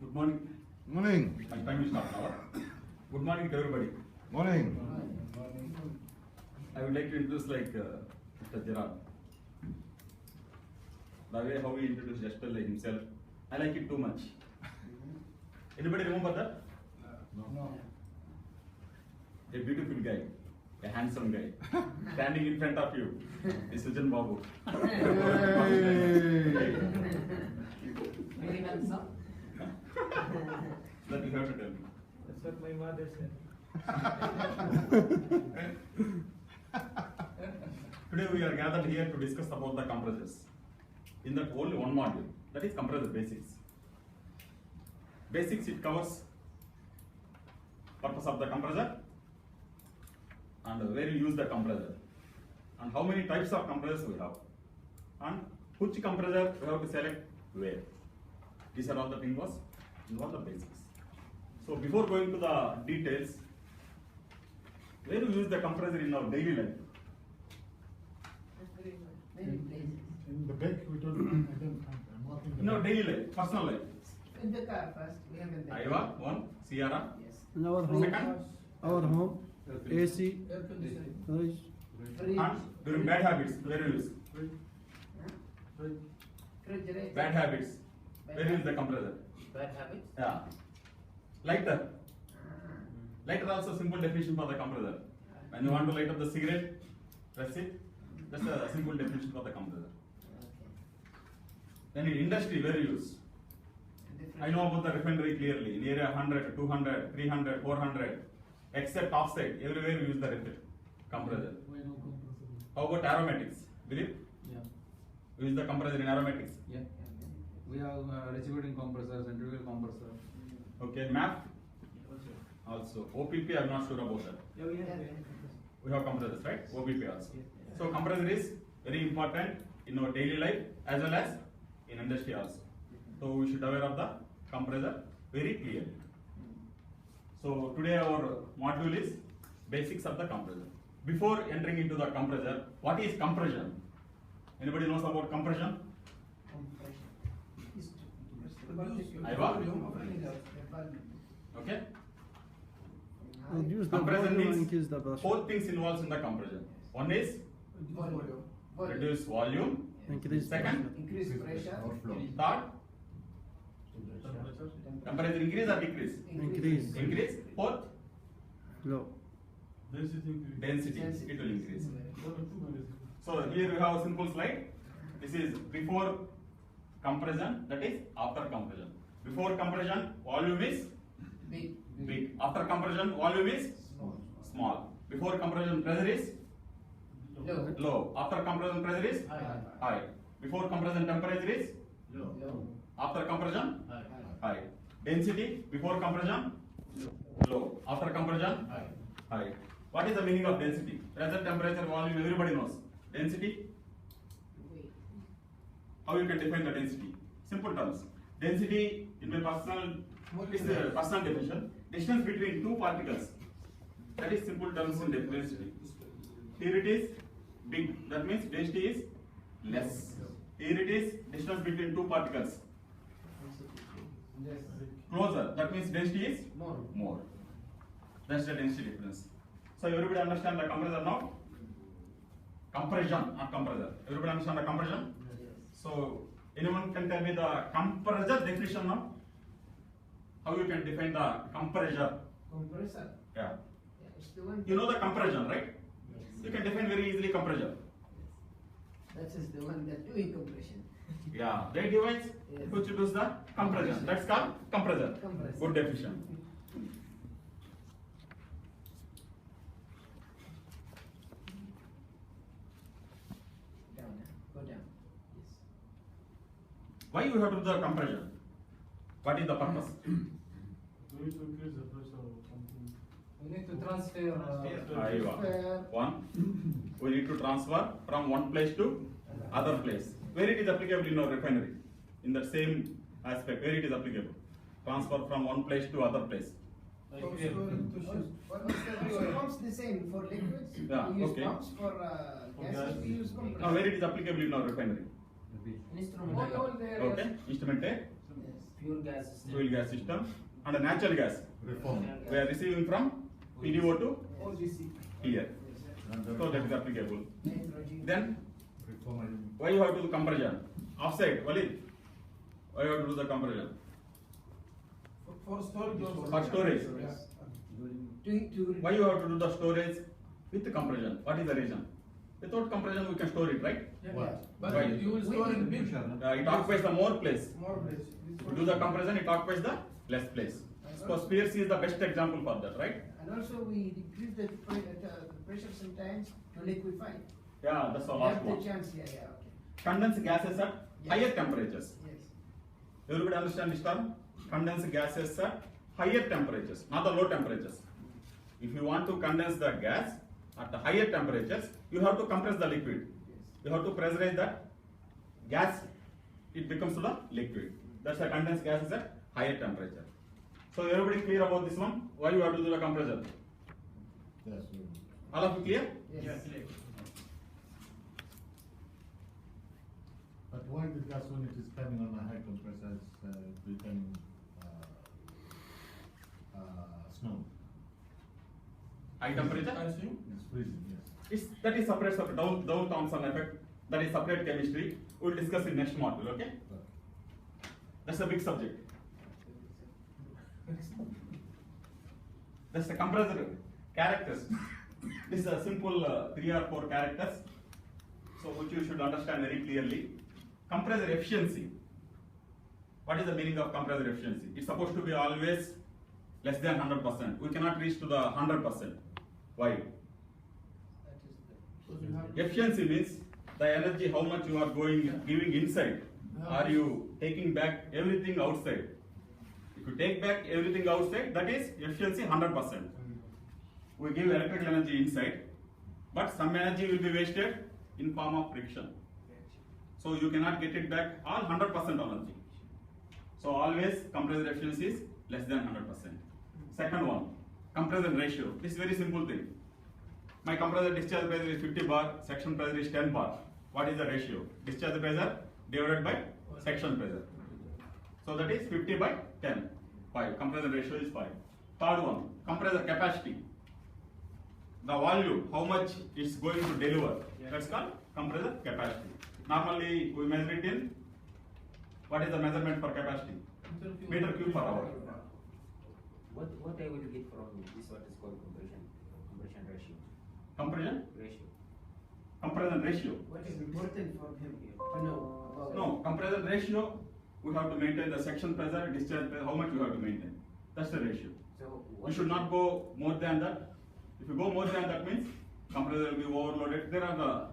Good morning. Morning. My time is not now. Good morning to everybody. Morning. I would like to introduce Mr. Gerard. The way how he introduced Jasper like himself, I like it too much. Anybody remember that? No. A beautiful guy, a handsome guy, standing in front of you is Sujan Babu. Very handsome. That you have to tell me. That's what my mother said. Today we are gathered here to discuss about the compressors. In that only one module, that is compressor basics. Basics, it covers purpose of the compressor and where you use the compressor and how many types of compressors we have and which compressor we have to select where. These are all the things involve the basics. So before going to the details, where do we use the compressor in our daily life? Many places. In the back, we don't. I'm working. In our daily life, personal life. In the car first, we have in the Aiva, one, Sierra, Yes. In our home, second, AC, Air conditioning. fridge, Fridge. and during bad habits, where you use? Refrigerator. Bad habits, where you use the compressor? Bad habits. Yeah. Lighter. Lighter also simple definition for the compressor. When you want to light up the cigarette, press it. That's a simple definition for the compressor. Then in industry, where you use? I know about the refinery clearly. In area 100, 200, 300, 400, except offsite, everywhere we use the compressor. How about aromatics? Believe? Yeah, We use the compressor in aromatics. yeah. We have reciprocating compressor, centrifugal compressor. Okay, MAP also. OPP, I'm not sure about that. We have compressors, right? OPP also. So compressor is very important in our daily life as well as in industry also. So we should aware of the compressor very clearly. So today our module is basics of the compressor. Before entering into the compressor, what is compression? Anybody knows about compression? Aiva? Okay. reduce the Compression volume and means increase the pressure. four things involved in the compression. One is reduce volume. Increase Second, pressure. Increase pressure. third, temperature increase or decrease? Increase. Increase. Fourth, Low. density. It will increase. So here we have a simple slide. This is before compression, that is after compression. Before compression, volume is Big. big. After compression, volume is small. Before compression, pressure is Low. low. After compression, pressure is High. high. Before compression, temperature is Low. after compression, high. Density, before compression, low. After compression, high. What is the meaning of density? Pressure, temperature, volume, everybody knows. Density, how you can define the density? Simple terms. Density, in my personal, is the personal definition. Distance between two particles. That is simple terms in density. Here it is big. That means density is less. Here it is distance between two particles. Closer. That means density is More. more. That's the density difference. So everybody understand the compressor now? Compression, not compressor. Everybody understand the compression? So anyone can tell me the compressor definition now? How you can define the compressor? Compressor. Yeah. Yeah, it's the one. You know the compression, right? You can define very easily compressor. That is the one that doing compression. Yeah, that device Yes. which does the compression. That's called compressor. Compressor. Good definition. Down. Go down. Yes. Why you have to do the compression? What is the purpose? We need to transfer. Aiva. One, we need to transfer from one place to other place. Where it is applicable in our refinery? In the same aspect, where it is applicable? Transfer from one place to other place. Pumps the same for liquids. Yeah, We use okay. pumps for gases. We use compressor. Now where it is applicable in our refinery? Instrument. All there. Okay, instrument A. Fuel gas system. fuel gas system, and a natural gas. Reform. We are receiving from PDO to OGC. here. And So that is applicable. Nitrogen. Then reform. why you have to do the compression? Offside, Walid. Why you have to do the compression? For storage also. For storage. To Why you have to do the storage with the compression? What is the reason? Without compression we can store it, right? What? But Why? you will store in big It occupies the more place. more place. If you do the compression, it occupies the less place. So Spears is the best example for that, right? And also we decrease the pressure sometimes to liquefy. Yeah, that's the We last have the one. chance, yeah, okay. Condensed gases at Yes. higher temperatures. Yes. Everybody understand this term? Condensed gases at higher temperatures, not the low temperatures. If you want to condense the gas at the higher temperatures, you have to compress the liquid. You have to pressurize that gas, it becomes to the liquid. That's the condensed gases at higher temperature. So everybody clear about this one? Why you have to do the compression? Yes. All of you clear? Yes. But why the gas when it is coming on a high compressor is becoming snow? High temperature? It's freezing, yes. That is separate Dow Thompson effect. That is separate chemistry. We'll discuss in next module, okay? That's a big subject. That's the compressor characters. This is a simple 3 or 4 characters. So which you should understand very clearly. Compressor efficiency. What is the meaning of compressor efficiency? It's supposed to be always less than 100%. We cannot reach to the 100%. Why? Efficiency means the energy, how much you are giving inside. Are you taking back everything outside? If you take back everything outside, that is efficiency 100%. We give electrical energy inside, but some energy will be wasted in form of friction. So you cannot get it back all 100% energy. So always compressor efficiency is less than 100%. Second one, compression ratio. This is very simple thing. My compressor discharge pressure is 50 bar, section pressure is 10 bar. What is the ratio? Discharge pressure divided by section pressure. So that is 50 by 10. 5. Compressor ratio is 5. Third one, compressor capacity. The volume, how much it's going to deliver. That's called compressor capacity. Normally we measure it in, what is the measurement for capacity? Meter cube per hour. What I will get from this what is called compression ratio. Compression? Ratio. Compression ratio. What is important for him to know about No, compression ratio, we have to maintain the section pressure, discharge pressure, how much you have to maintain. That's the ratio. So You should not go more than that. If you go more than that means compressor will be overloaded. There are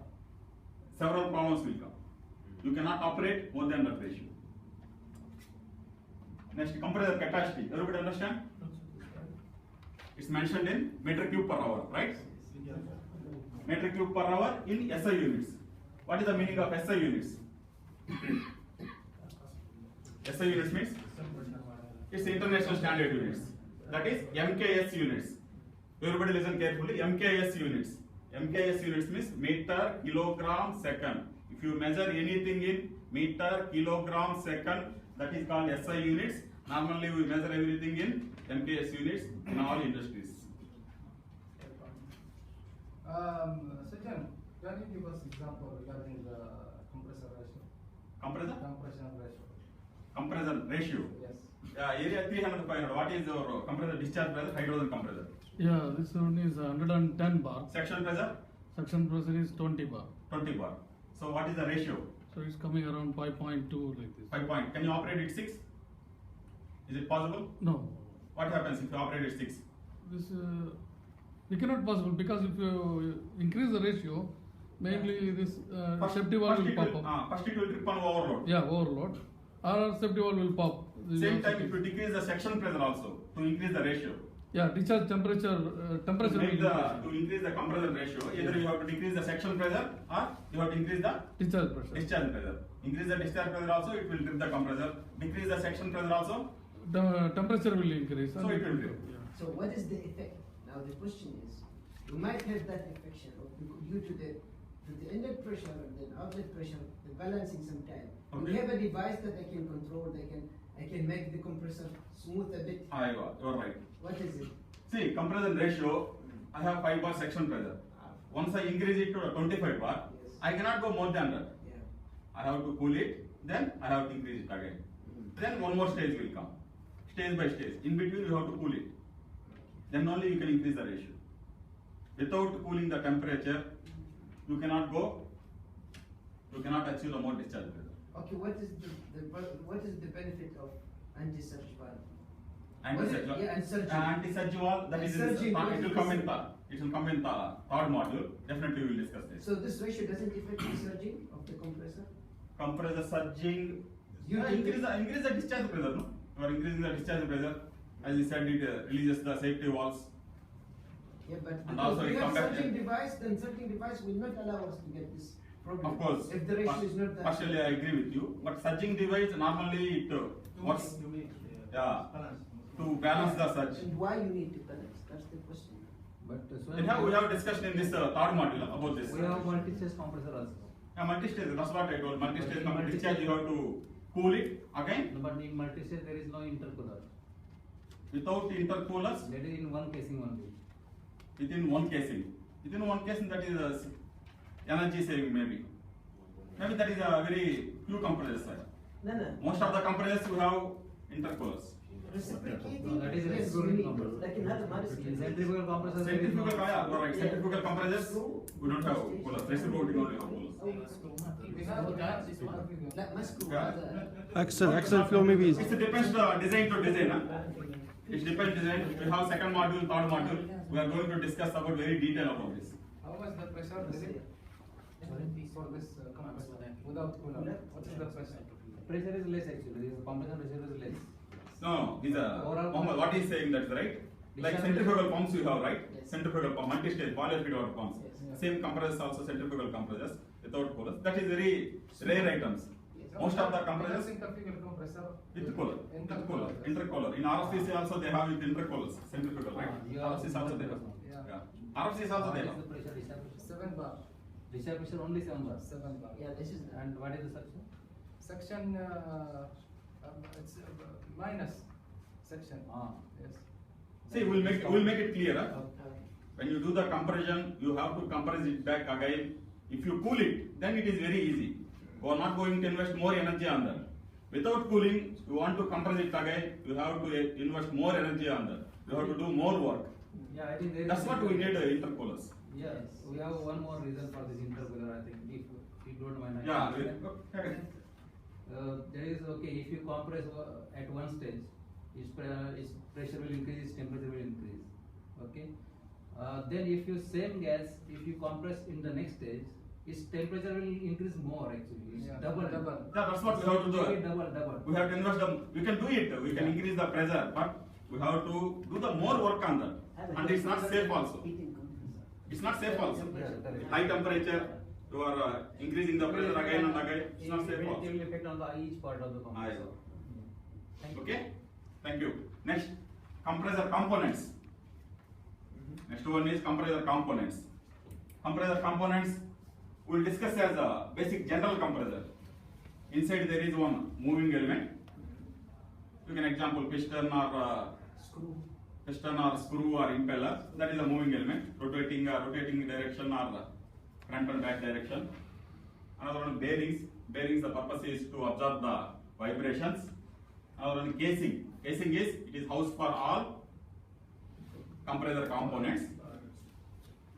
several problems will come. You cannot operate more than that ratio. Next, compressor capacity. Everybody understand? It's mentioned in meter cube per hour, right? Meter cube per hour in SI units. What is the meaning of SI units? SI units means it's international standard units. That is MKS units. Everybody listen carefully. MKS units. MKS units means meter, kilogram, second. If you measure anything in meter, kilogram, second, that is called SI units. Normally we measure everything in MKS units in all industries. Second, can you give us example regarding the compressor ratio? Compressor? Compression ratio. Compression ratio. Yes. Area 300 to 500. What is your compressor discharge pressure? Hydrogen compressor. Yeah, this one is 110 bar. Section pressure? Suction pressure is 20 bar. 20 bar. So what is the ratio? So it's coming around 5.2 like this. 5 point. Can you operate at 6? Is it possible? No, What happens if you operate at 6? this we cannot possible because if you increase the ratio, mainly this safety valve will pop up. First it will trip on overload. Yeah, overload. Or safety valve will pop. This Same is time also- if you decrease the section pressure also to increase the ratio. Yeah, discharge temperature To temperature will make increase. to increase the compressor ratio, either you have to decrease the section pressure or you have to increase the Discharge pressure. discharge pressure. Increase the discharge pressure also, it will trip the compressor. Decrease the section pressure also, The temperature will increase. so it will trip. Yeah. So what is the effect? Now the question is, you might have that affection due to the inlet pressure and then outlet pressure, the balancing sometime. We Okay. have a device that they can control, they can I can make the compressor smooth a bit. You're right. What is it? See, compression ratio, I have 5 bar section pressure. Once I increase it to 25 bar, Yes. I cannot go more than that. Yeah. I have to cool it, then I have to increase it again. Then one more stage will come, stage by stage. In between, you have to cool it. Then only you can increase the ratio. Without cooling the temperature, you cannot achieve the more discharge pressure. Okay, what is the benefit of anti-surge valve? Anti-surge What is- yeah, and surging. Anti-surge valve, that And is, surging, what it is will come this? in the third module. Definitely we will discuss this. So this ratio doesn't affect the surging of the compressor? Compressor surging, You increase the discharge pressure, no? You are increasing the discharge pressure. As you said, it releases the safety valves. Yeah, but And because also we it have compact- surging device, then surging device will not allow us to get this problem. Of course. If the ratio is not that. Partially I agree with you, but surging device normally it works to balance the surge. And why you need to balance? That's the question. But We have discussion in this third module about this. We have multi-stage compressor also. Multi-stage, that's what I told. Multi-stage discharge, you have to cool it again No, but in multi-stage there is no intercooler. without intercoolers That is in one casing only. within one casing. Within one casing, that is energy saving maybe. Maybe that is a very few compressors. Sir. No. Most of the compressors we have intercoolers. Reciprocating? No, that is Yes, reciprocating we need, compressor. like in other models. In centrifugal compressor there is no. Centrifugal, yeah, right. Centrifugal compressors, we don't have coolers. Reciprocating only have coolers. We have Like Moscow, Yeah. other- Axle flow maybe is. It depends design to design. It depends design. We have second module, third module. We are going to discuss about very detail about this. How much the pressure is it for this compressor without cooler? What is the pressure? Pressure is less actually. The compression pressure is less. No, these are Overall- Mohammed, what he's saying that's right. Like centrifugal pumps you have, right? Yes. Centrifugal pump, multi-stage boiler feed water pumps. Yes. Same compressors also centrifugal compressors without coolers. That is very rare items. Yes. Most of the compressors Centrifugal compressor with cooler, intercooler. In RFCC also they have with intercoolers, centrifugal, right? You have RFCC also they have. Yeah. Yeah. RFCC also they What have. is the pressure? Discharge pressure? 7 bar. Discharge pressure only 7 bar. 7 bar. Yeah, this is. And what is the suction? Section it's minus section. Yes. See, we'll make it clear. Huh? Okay. When you do the compression, you have to compress it back again. If you cool it, then it is very easy. You are not going to invest more energy on that. Without cooling, you want to compress it again, you have to invest more energy on that. You have to do more work. Yeah, I think there is. That's what we need intercoolers. Yes, we have one more reason for this intercooler, I think, if you don't mind. I Yeah. can explain. There is, okay, if you compress at one stage, its pressure will increase, its temperature will increase, okay? Then if you same gas, if you compress in the next stage, its temperature will increase more actually, it's Yeah, double. double. Yeah, that's what we have to do. Make it double. We have to invest them. We can do it. We can increase the pressure, but we have to do the more work on that. And it's not safe also. Heating compressor. It's not safe also. Yeah, correct. High temperature, you are increasing the pressure again and again. It's not safe It also. will affect on the each part of the compressor. Thank you. Okay? Thank you. Next, compressor components. Next one is compressor components. Compressor components we will discuss as a basic general compressor. Inside there is one moving element. You can example piston or screw or impeller. That is a moving element, rotating direction or front and back direction. Another one bearings. Bearings, the purpose is to absorb the vibrations. Another one casing. Casing is it is housed for all compressor components.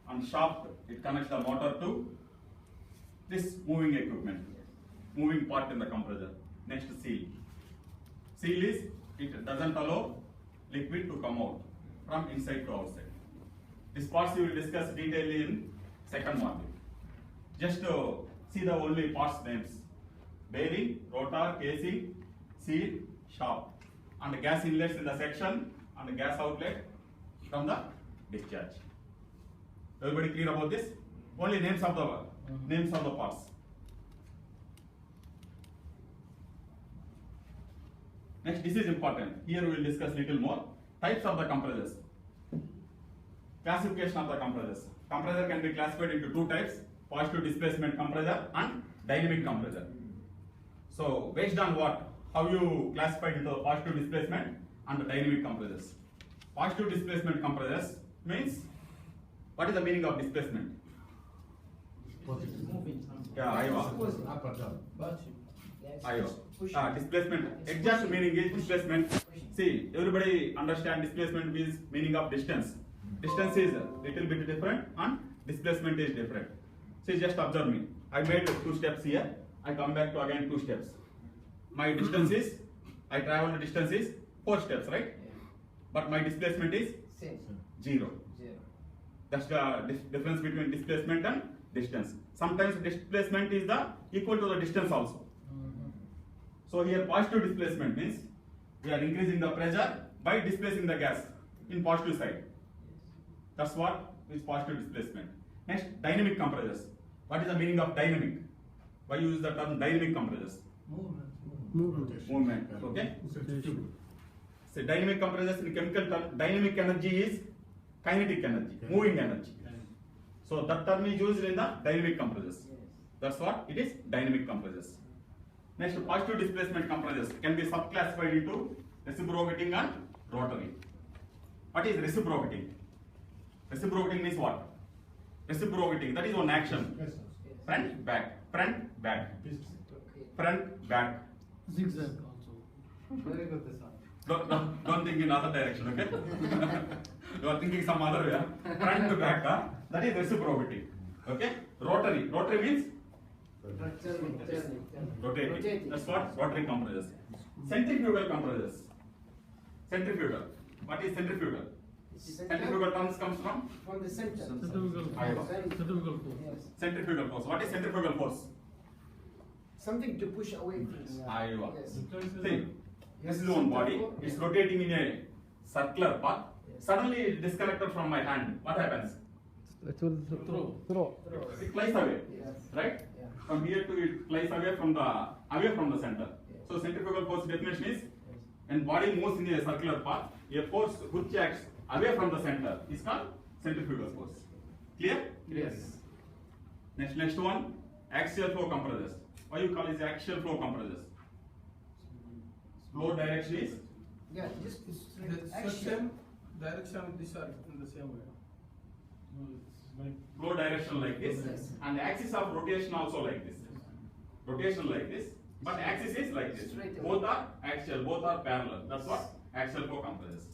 And shaft, it connects the motor to this moving equipment, moving part in the compressor. Next, seal. Seal is it doesn't allow liquid to come out from inside to outside. These parts you will discuss detailedly in second module. Just see the only parts names: bearing, rotor, casing, seal, shaft, and the gas inlets in the section and the gas outlet from the discharge. Everybody clear about this? Only names of the parts. Next, this is important. Here we will discuss little more. Types of the compressors. Classification of the compressors. Compressor can be classified into two types: positive displacement compressor and dynamic compressor. So, based on what? how you classify into the positive displacement and the dynamic compressors. Positive displacement compressors means, what is the meaning of displacement? Yeah, I was. Up or down? Displacement. Exact meaning is displacement. See, everybody understand displacement means meaning of distance. Distance is a little bit different and displacement is different. See, just observe me. I made 2 steps here. I come back to again 2 steps. My distance is, I travel the distance is 4 steps, right? But my displacement is Same. 0. 0. That's the difference between displacement and distance. Sometimes displacement is the equal to the distance also. So here positive displacement means we are increasing the pressure by displacing the gas in positive side. That's what is positive displacement. Next, dynamic compressors. What is the meaning of dynamic? Why use the term dynamic compressors? Movement. Okay. So dynamic compressors in chemical term, dynamic energy is kinetic energy, moving energy. So that term is used in the dynamic compressors. That's what it is, dynamic compressors. Next, positive displacement compressors can be subclassified into reciprocating and rotary. What is reciprocating? Reciprocating means what? Reciprocating, that is one action. Front, back, front, back, front, back. Zigzag also. Very good, sir. Don't think in other direction, okay? You are thinking some other way. Front to back, that is reciprocating. Okay? Rotary. Rotary means rotating. That's what rotary compressors. Centrifugal compressors. Centrifugal. What is centrifugal? Centrifugal terms comes from the center. Centrifugal force. Yes. centrifugal force. What is centrifugal force? Something to push away from. Iowa. Yes. See, this is one body. It's rotating in a circular path. Suddenly it's disconnected from my hand. What happens? Throw. It flies away. Yes. Right? Yeah. From here to it flies away from the center. So centrifugal force definition is when body moves in a circular path, a force which acts away from the center is called centrifugal force. Clear? Yes. Next one, axial flow compressors. Why you call it axial flow compressors? Flow direction is Yeah, just The action. same direction of this are in the same way. flow direction like this, Yes. and axis of rotation also like this. Rotation like this, but axis is like this. Straight away. Both are axial, both are parallel. That's what axial flow compressors.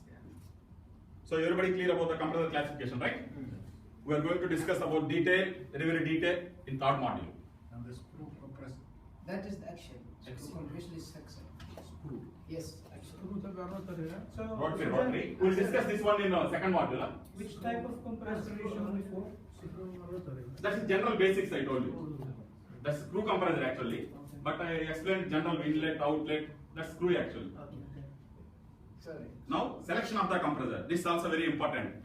So everybody clear about the compressor classification, right? We are going to discuss about detail, very detail in third module. And the screw compressor. That is the action. Action. Compression is action. Screw. Yes, action. So, Rotary. We'll discuss this one in second module. Huh? which type of compressor you showed before? That's general basics I told you. That's screw compressor actually. But I explained general inlet, outlet, that's screw actually. Sorry. Now, selection of the compressor. This is also very important.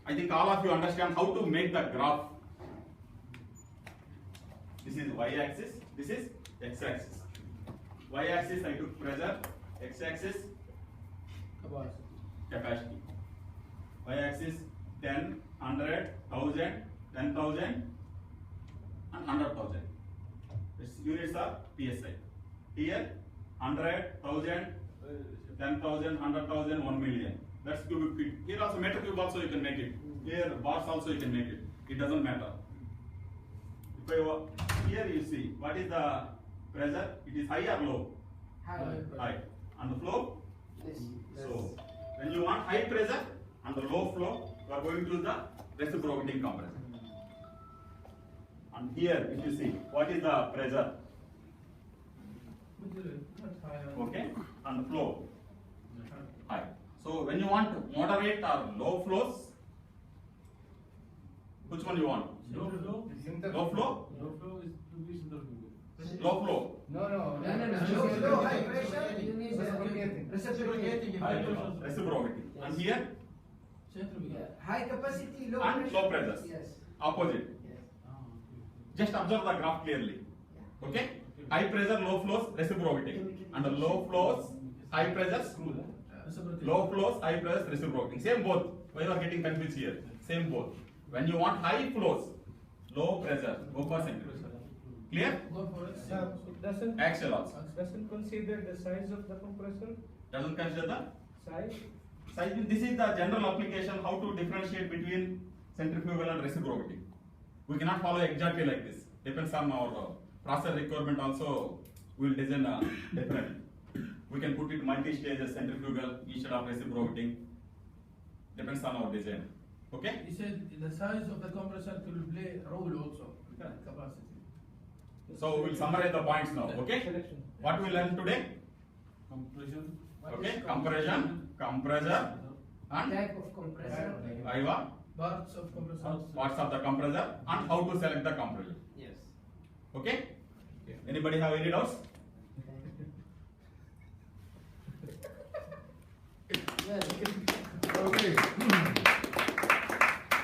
I think all of you understand how to make the graph. This is y-axis, this is x-axis. Y-axis I took pressure, x-axis capacity. Y-axis 10, 100, 1000, 10,000 and 100,000. Its units are PSI. Here 100, 1000, 10,000, 100,000, 1 million. That's cubic feet. Here also meter cube also you can make it. Here bars also you can make it. It doesn't matter. If I here you see what is the pressure? It is high or low? High. High. And the flow? Yes. So when you want high pressure and the low flow, you are going to use the reciprocating compressor. And here if you see what is the pressure? Okay, and the flow high. So when you want moderate or low flows, which one you want? Low flow? Low flow. No. Low, high pressure, you need Reciprocating. reciprocating. High flow. Reciprocating. And here Yeah. High capacity, low and pressure. low pressures. Yes. Opposite. Yes. Just observe the graph clearly. Okay? High pressure, low flows, reciprocating. And the low flows, high pressures, low flows, high pressures, reciprocating. Same both. Why you are getting confused here? Same both. When you want high flows, low pressure, go for centrifugal. Clear? Go for it. It doesn't, Axial also. doesn't consider the size of the compressor, Doesn't consider the size. size. This is the general application how to differentiate between centrifugal and reciprocity. We cannot follow exactly like this. Depends on our process requirement also. We will design differently. We can put it multi-stages centrifugal instead of reciprocating. Depends on our design. Okay? He said the size of the compressor will play a role also. Correct. Capacity. So we'll summarize the points now. Okay? Selection. What we learned today? Compression. Okay? Compression, compressor, and Type of compressor. Aiva, Parts of compressor. parts of the compressor, and how to select the compressor. Yes. Okay? Anybody have any doubts? Okay.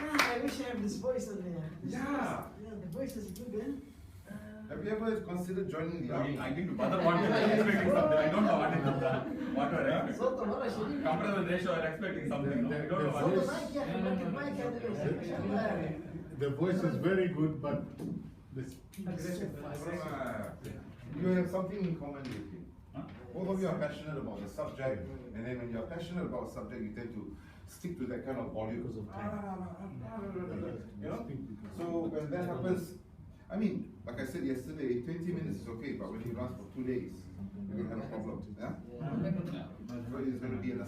I wish I have this voice on there. Yeah. The voice is good, eh? Have you ever considered joining the army? I think brother wanted expecting something. I don't know what is what you are expecting. صوته مرة شديد. Compressor ratio are expecting something. No? I don't know what صوته is. مايك يا أخي مركب مايك هذا ما شاء الله. The voice is very good, but this. You have something in common with him. Huh? Both of you are passionate about the subject, and then when you are passionate about a subject, you tend to stick to that kind of volume. Because of time. You know? So when that happens, I mean, like I said yesterday, 20 minutes is okay, but when you run for 2 days, you're gonna have a problem. Yeah? Yeah. It's going to be an